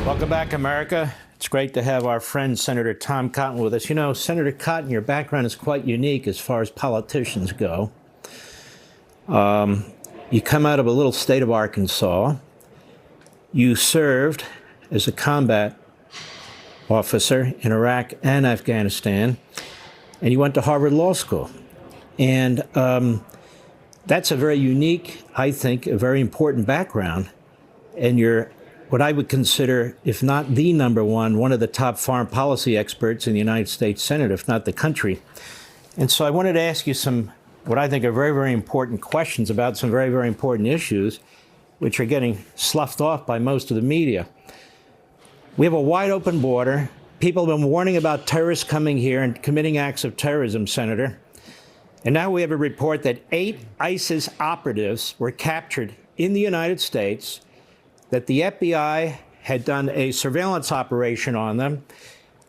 Welcome back, America. It's great to have our friend Senator Tom Cotton with us. You know, Senator Cotton, your background is quite unique as far as politicians go. You come out of a little state of Arkansas. You served as a combat officer in Iraq and Afghanistan, and you went to Harvard Law School. And that's a very unique, I think, a very important background. And you're what I would consider, if not the number one of the top foreign policy experts in the United States Senate, if not the country. And so I wanted to ask you some, what I think are very, very important questions about some very, very important issues, which are getting sloughed off by most of the media. We have a wide open border. People have been warning about terrorists coming here and committing acts of terrorism, Senator. And now we have a report that 8 ISIS operatives were captured in the United States, that the FBI had done a surveillance operation on them,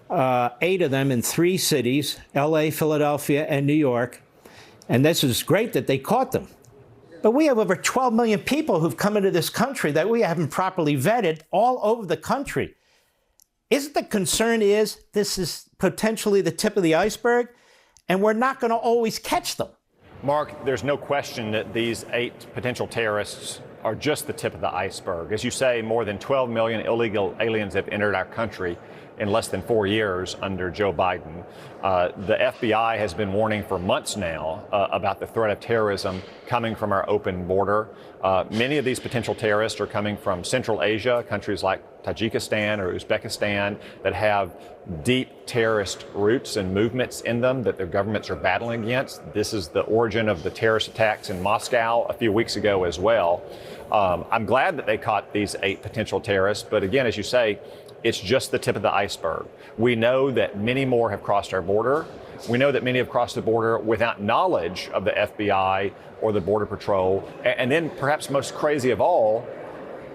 8 of them in 3 cities, LA, Philadelphia, and New York. And this is great that they caught them. But we have over 12 million people who've come into this country that we haven't properly vetted all over the country. Isn't the concern is this is potentially the tip of the iceberg, and we're not going to always catch them? Mark, there's no question that these 8 potential terrorists are just the tip of the iceberg. As you say, more than 12 million illegal aliens have entered our country in less than 4 years under Joe Biden. The FBI has been warning for months now about the threat of terrorism coming from our open border. Many of these potential terrorists are coming from Central Asia, countries like Tajikistan or Uzbekistan that have deep terrorist roots and movements in them that their governments are battling against. This is the origin of the terrorist attacks in Moscow a few weeks ago as well. I'm glad that they caught these 8 potential terrorists, but again, as you say, it's just the tip of the iceberg. We know that many more have crossed our border. We know that many have crossed the border without knowledge of the FBI or the Border Patrol. And then perhaps most crazy of all,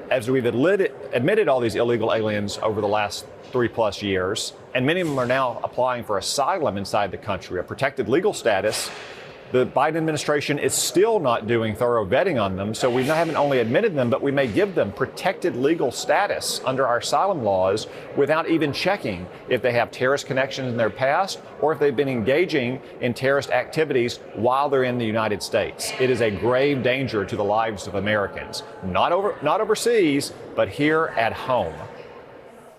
as we've admitted all these illegal aliens over the last 3+ years, and many of them are now applying for asylum inside the country, a protected legal status, the Biden administration is still not doing thorough vetting on them. So we haven't only admitted them, but we may give them protected legal status under our asylum laws without even checking if they have terrorist connections in their past or if they've been engaging in terrorist activities while they're in the United States. It is a grave danger to the lives of Americans, not overseas, but here at home.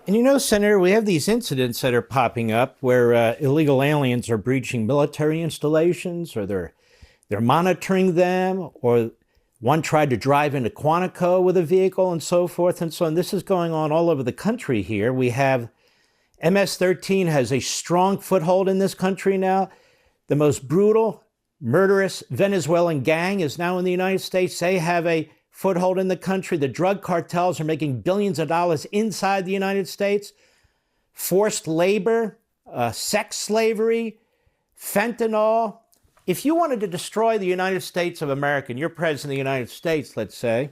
And you know, Senator, we have these incidents that are popping up where illegal aliens are breaching military installations, or they're monitoring them, or one tried to drive into Quantico with a vehicle and so forth and so on. This is going on all over the country here. We have MS-13 has a strong foothold in this country now. The most brutal, murderous Venezuelan gang is now in the United States. They have a foothold in the country. The drug cartels are making billions of dollars inside the United States. Forced labor, sex slavery, fentanyl. If you wanted to destroy the United States of America, and you're president of the United States, let's say,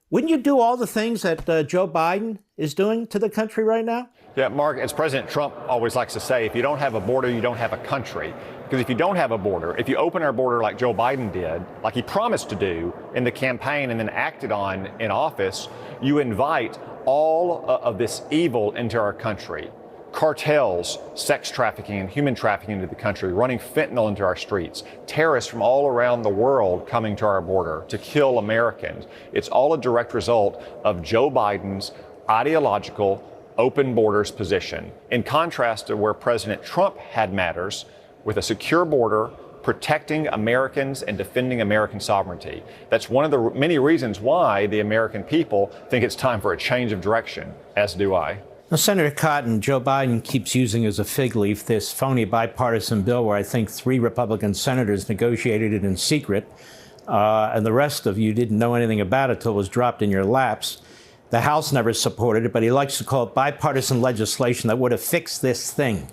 wouldn't you do all the things that Joe Biden is doing to the country right now? Yeah, Mark, as President Trump always likes to say, if you don't have a border, you don't have a country. Because if you don't have a border, if you open our border like Joe Biden did, like he promised to do in the campaign and then acted on in office, you invite all of this evil into our country. Cartels, sex trafficking and human trafficking into the country, running fentanyl into our streets, terrorists from all around the world coming to our border to kill Americans. It's all a direct result of Joe Biden's ideological open borders position, in contrast to where President Trump had matters with a secure border, protecting Americans and defending American sovereignty. That's one of the many reasons why the American people think it's time for a change of direction, as do I. Now, Senator Cotton, Joe Biden keeps using as a fig leaf this phony bipartisan bill where I think 3 Republican senators negotiated it in secret, and the rest of you didn't know anything about it till it was dropped in your laps. The House never supported it, but he likes to call it bipartisan legislation that would have fixed this thing.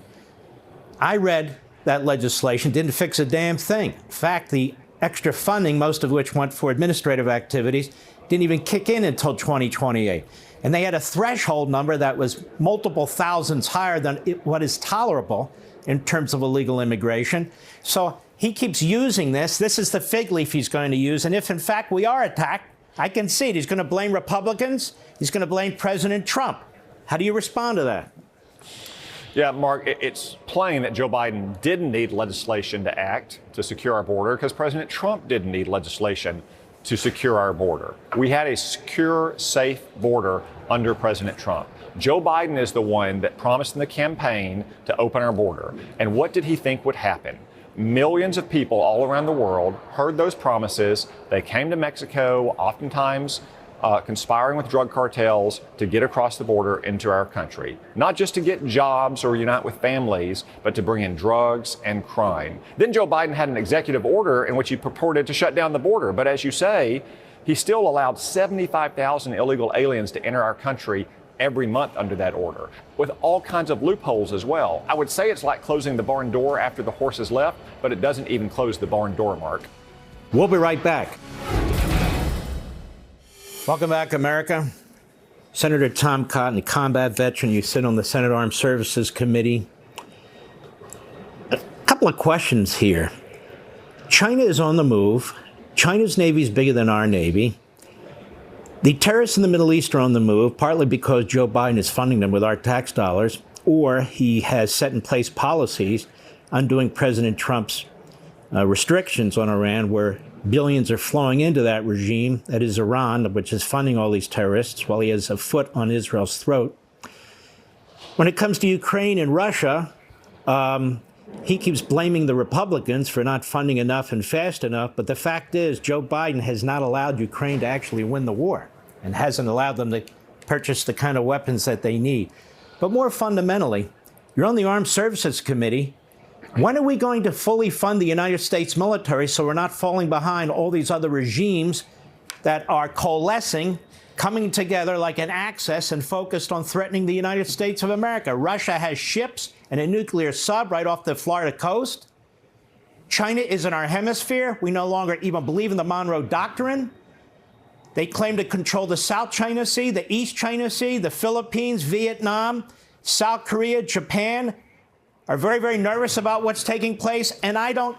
I read that legislation, didn't fix a damn thing. In fact, the extra funding, most of which went for administrative activities, didn't even kick in until 2028. And they had a threshold number that was multiple thousands higher than what is tolerable in terms of illegal immigration. So he keeps using this. This is the fig leaf he's going to use. And if, in fact, we are attacked, I can see it. He's going to blame Republicans. He's going to blame President Trump. How do you respond to that? Yeah, Mark, it's plain that Joe Biden didn't need legislation to act to secure our border because President Trump didn't need legislation to secure our border. We had a secure, safe border under President Trump. Joe Biden is the one that promised in the campaign to open our border. And what did he think would happen? Millions of people all around the world heard those promises. They came to Mexico, oftentimes conspiring with drug cartels to get across the border into our country. Not just to get jobs or unite with families, but to bring in drugs and crime. Then Joe Biden had an executive order in which he purported to shut down the border. But as you say, he still allowed 75,000 illegal aliens to enter our country every month under that order, with all kinds of loopholes as well. I would say it's like closing the barn door after the horses left, but it doesn't even close the barn door, Mark. We'll be right back. Welcome back, America. Senator Tom Cotton, a combat veteran. You sit on the Senate Armed Services Committee. A couple of questions here. China is on the move. China's Navy is bigger than our Navy. The terrorists in the Middle East are on the move, partly because Joe Biden is funding them with our tax dollars, or he has set in place policies undoing President Trump's restrictions on Iran, where billions are flowing into that regime, that is Iran, which is funding all these terrorists, while he has a foot on Israel's throat. When it comes to Ukraine and Russia, he keeps blaming the Republicans for not funding enough and fast enough, but the fact is Joe Biden has not allowed Ukraine to actually win the war and hasn't allowed them to purchase the kind of weapons that they need. But more fundamentally, you're on the Armed Services Committee. When are we going to fully fund the United States military so we're not falling behind all these other regimes that are coalescing, coming together like an axis and focused on threatening the United States of America? Russia has ships and a nuclear sub right off the Florida coast. China is in our hemisphere. We no longer even believe in the Monroe Doctrine. They claim to control the South China Sea, the East China Sea, the Philippines, Vietnam, South Korea, Japan are very, very nervous about what's taking place. And I don't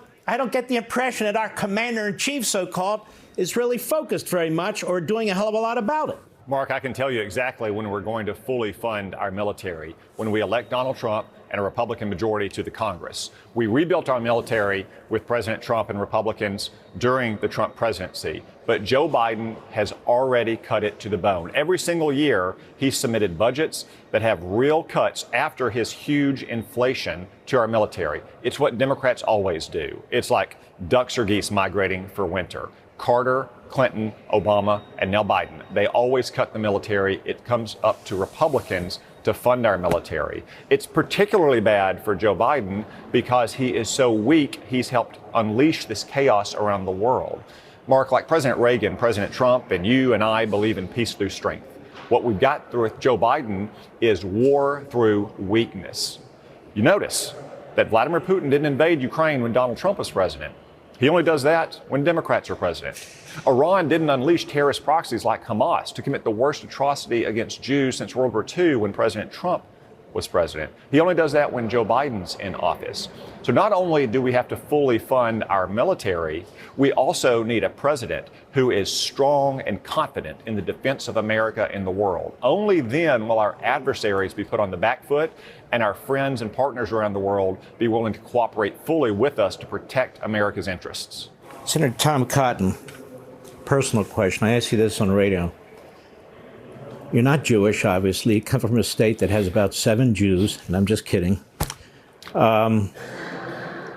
get the impression that our commander-in-chief, so-called, is really focused very much or doing a hell of a lot about it. Mark, I can tell you exactly when we're going to fully fund our military, when we elect Donald Trump and a Republican majority to the Congress. We rebuilt our military with President Trump and Republicans during the Trump presidency, but Joe Biden has already cut it to the bone. Every single year, he's submitted budgets that have real cuts after his huge inflation to our military. It's what Democrats always do. It's like ducks or geese migrating for winter. Carter, Clinton, Obama, and now Biden. They always cut the military. It comes up to Republicans to fund our military. It's particularly bad for Joe Biden because he is so weak, he's helped unleash this chaos around the world. Mark, like President Reagan, President Trump, and you and I believe in peace through strength. What we've got through with Joe Biden is war through weakness. You notice that Vladimir Putin didn't invade Ukraine when Donald Trump was president. He only does that when Democrats are president. Iran didn't unleash terrorist proxies like Hamas to commit the worst atrocity against Jews since World War II when President Trump was president. He only does that when Joe Biden's in office. So not only do we have to fully fund our military, we also need a president who is strong and confident in the defense of America and the world. Only then will our adversaries be put on the back foot and our friends and partners around the world be willing to cooperate fully with us to protect America's interests. Senator Tom Cotton, personal question. I asked you this on the radio. You're not Jewish, obviously. You come from a state that has about 7 Jews, and I'm just kidding. And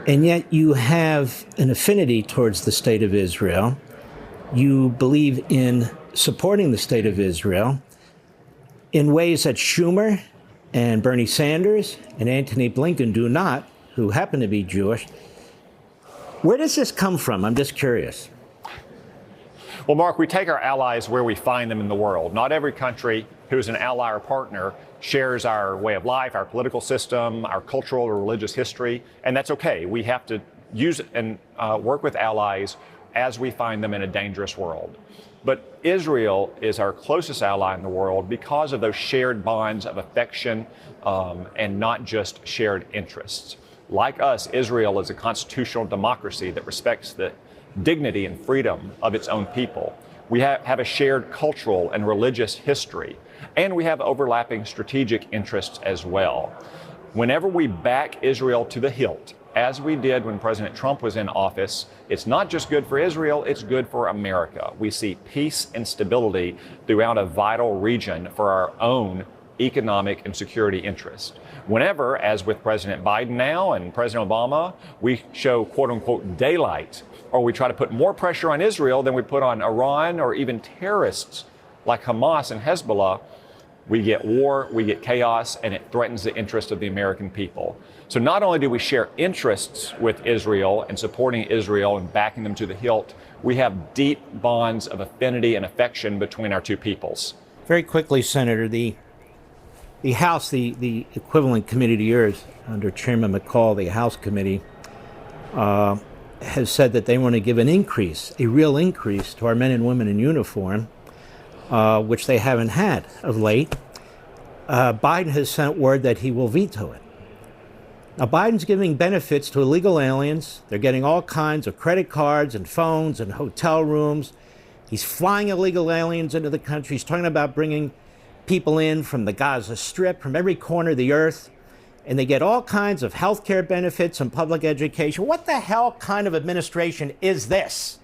yet you have an affinity towards the state of Israel. You believe in supporting the state of Israel in ways that Schumer and Bernie Sanders and Antony Blinken do not, who happen to be Jewish. Where does this come from? I'm just curious. Well, Mark, we take our allies where we find them in the world. Not every country who's an ally or partner shares our way of life, our political system, our cultural or religious history, and that's okay. We have to use and work with allies as we find them in a dangerous world. But Israel is our closest ally in the world because of those shared bonds of affection and not just shared interests. Like us, Israel is a constitutional democracy that respects the dignity and freedom of its own people. We have a shared cultural and religious history, and we have overlapping strategic interests as well. Whenever we back Israel to the hilt, as we did when President Trump was in office, it's not just good for Israel, it's good for America. We see peace and stability throughout a vital region for our own economic and security interests. Whenever, as with President Biden now and President Obama, we show quote unquote daylight, or we try to put more pressure on Israel than we put on Iran or even terrorists like Hamas and Hezbollah, we get war, we get chaos, and it threatens the interest of the American people. So not only do we share interests with Israel and supporting Israel and backing them to the hilt, we have deep bonds of affinity and affection between our two peoples. Very quickly, Senator, the House, the equivalent committee to yours under Chairman McCall, the House committee, has said that they want to give an increase, a real increase to our men and women in uniform, which they haven't had of late. Biden has sent word that he will veto it. Now, Biden's giving benefits to illegal aliens. They're getting all kinds of credit cards and phones and hotel rooms. He's flying illegal aliens into the country. He's talking about bringing people in from the Gaza Strip, from every corner of the earth, and they get all kinds of health care benefits and public education. What the hell kind of administration is this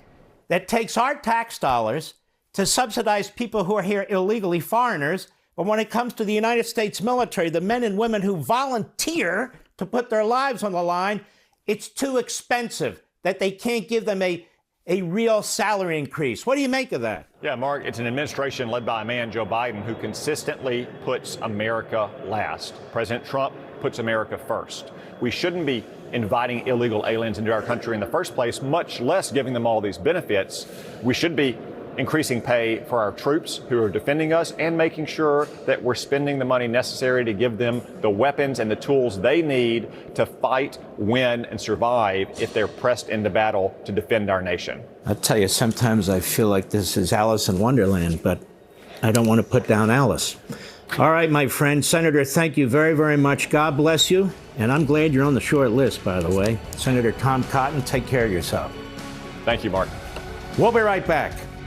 that takes our tax dollars to subsidize people who are here illegally, foreigners, but when it comes to the United States military, the men and women who volunteer to put their lives on the line, it's too expensive that they can't give them a real salary increase? What do you make of that? Yeah, Mark, it's an administration led by a man, Joe Biden, who consistently puts America last. President Trump puts America first. We shouldn't be inviting illegal aliens into our country in the first place, much less giving them all these benefits. We should be increasing pay for our troops who are defending us and making sure that we're spending the money necessary to give them the weapons and the tools they need to fight, win, and survive if they're pressed into battle to defend our nation. I'll tell you, sometimes I feel like this is Alice in Wonderland, but I don't want to put down Alice. All right, my friend, Senator, thank you very, very much. God bless you. And I'm glad you're on the short list, by the way. Senator Tom Cotton, take care of yourself. Thank you, Mark. We'll be right back.